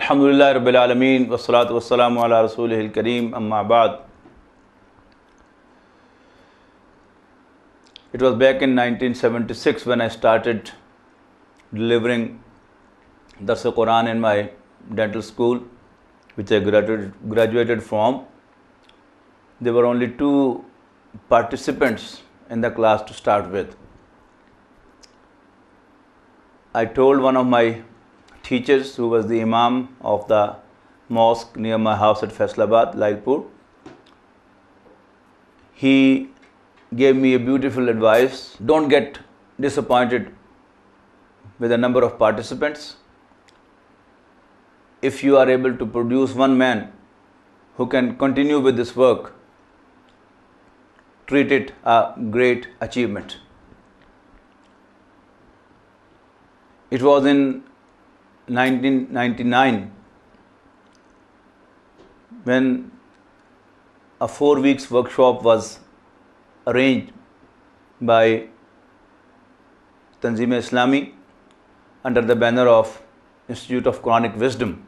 अल्हम्दुलिल्लाह रब्बिल आलमीन वस्सलातु वस्सलामु अला रसूलिहिल करीम अम्मा बाद. It was back in 1976 when I started delivering Dars Quran in my dental school, which I graduated from. There were only 2 participants in the class to start with. I told one of my teachers, who was the imam of the mosque near my house at Faisalabad, Lailpur. He gave me a beautiful advice. Don't get disappointed with the number of participants. If you are able to produce one man who can continue with this work, treat it a great achievement. It was in 1999 when a 4 weeks workshop was arranged by Tanzeem-e-Islami under the banner of Institute of Quranic Wisdom,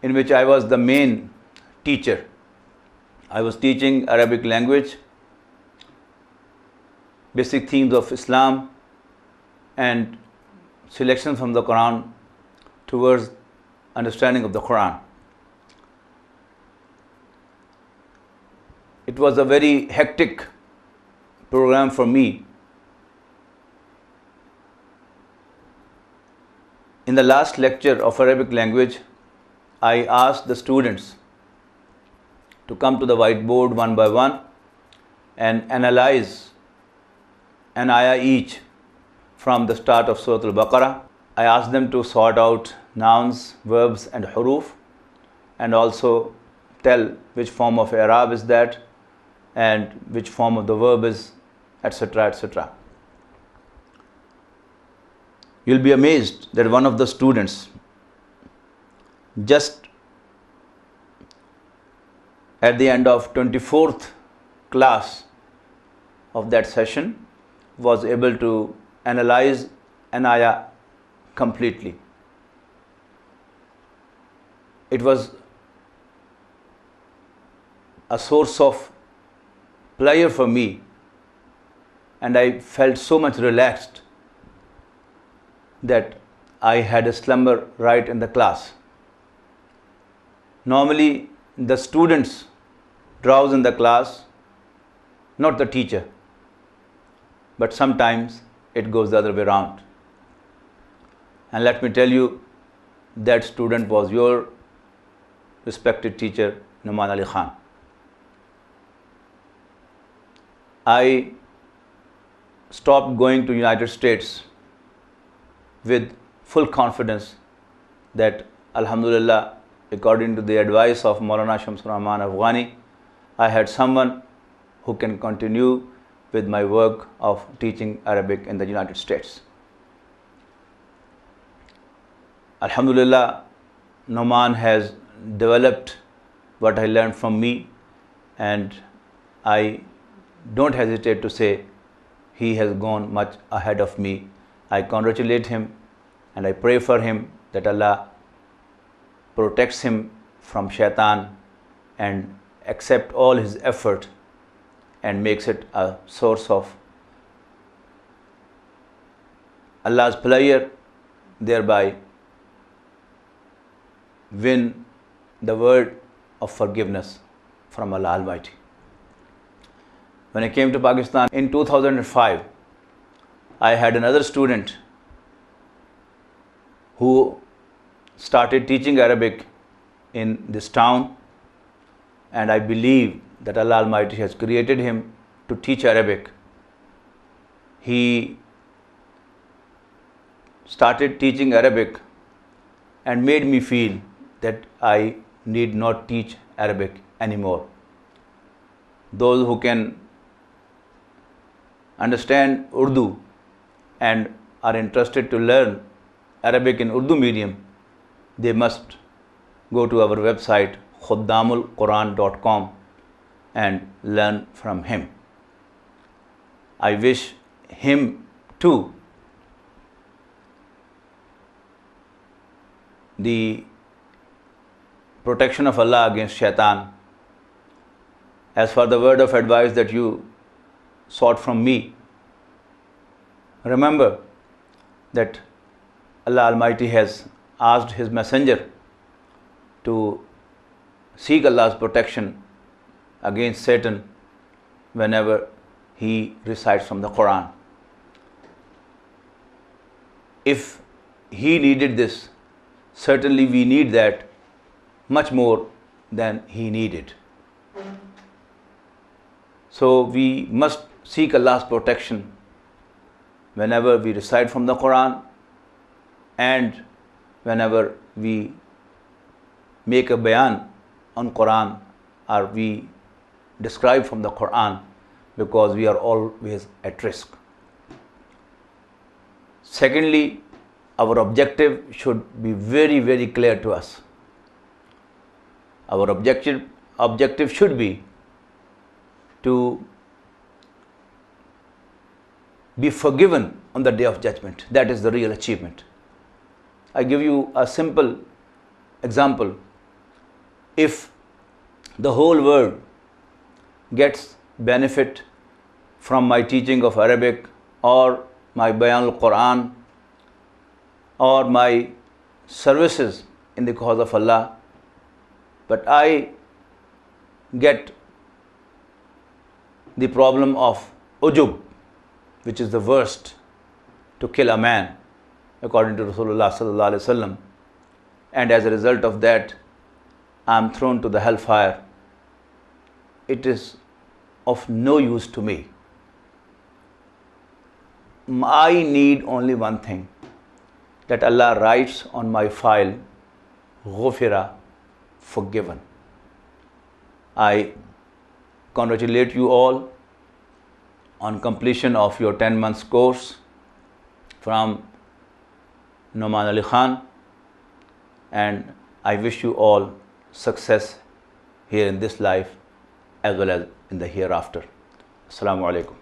in which I was the main teacher. I was teaching Arabic language, basic themes of Islam, and selection from the Quran towards understanding of the Quran. It was a very hectic program for me. In the last lecture of Arabic language, I asked the students to come to the whiteboard one by one and analyze an ayah each from the start of Surah Al-Baqarah. I asked them to sort out nouns, verbs and huruf, and also tell which form of i'rab is that and which form of the verb is, etc., etc. You'll be amazed that one of the students, just at the end of 24th class of that session, was able to analyze an ayah completely. It was a source of pleasure for me, and I felt so much relaxed that I had a slumber right in the class. Normally, the students drowse in the class, not the teacher, but sometimes it goes the other way around. And let me tell you, that student was your respected teacher, Numan Ali Khan. I stopped going to United States with full confidence that, alhamdulillah, according to the advice of Maulana Shamsur Rahman Afghani, I had someone who can continue with my work of teaching Arabic in the United States. Alhamdulillah, Numan has developed what I learned from me, and I don't hesitate to say he has gone much ahead of me. I congratulate him and I pray for him that Allah protects him from shaitan and accept all his effort and makes it a source of Allah's pleasure, thereby win the word of forgiveness from Allah Almighty. When I came to Pakistan in 2005, I had another student who started teaching Arabic in this town, and I believe that Allah Almighty has created him to teach Arabic. He started teaching Arabic and made me feel that I need not teach Arabic anymore. Those who can understand Urdu and are interested to learn Arabic in Urdu medium, they must go to our website khuddamulquran.com and learn from him. I wish him too the protection of Allah against shaitan. As for the word of advice that you sought from me, remember that Allah Almighty has asked His Messenger to seek Allah's protection against Satan whenever he recites from the Quran. If he needed this, certainly we need that much more than he needed. So we must seek Allah's protection whenever we recite from the Quran and whenever we make a bayan on Quran or we describe from the Quran, because we are always at risk. Secondly, our objective should be very, very clear to us. Our objective should be to be forgiven on the Day of Judgment. That is the real achievement. I give you a simple example. If the whole world gets benefit from my teaching of Arabic or my Bayan al-Quran or my services in the cause of Allah, but I get the problem of ujub, which is the worst to kill a man, according to Rasulullah sallallahu alaihi wasallam, and as a result of that I am thrown to the hellfire, it is of no use to me. I need only one thing, that Allah writes on my file, Ghufira, forgiven. I congratulate you all on completion of your 10 months course from Noman Ali Khan, and I wish you all success here in this life as well as in the hereafter. Assalamu alaikum.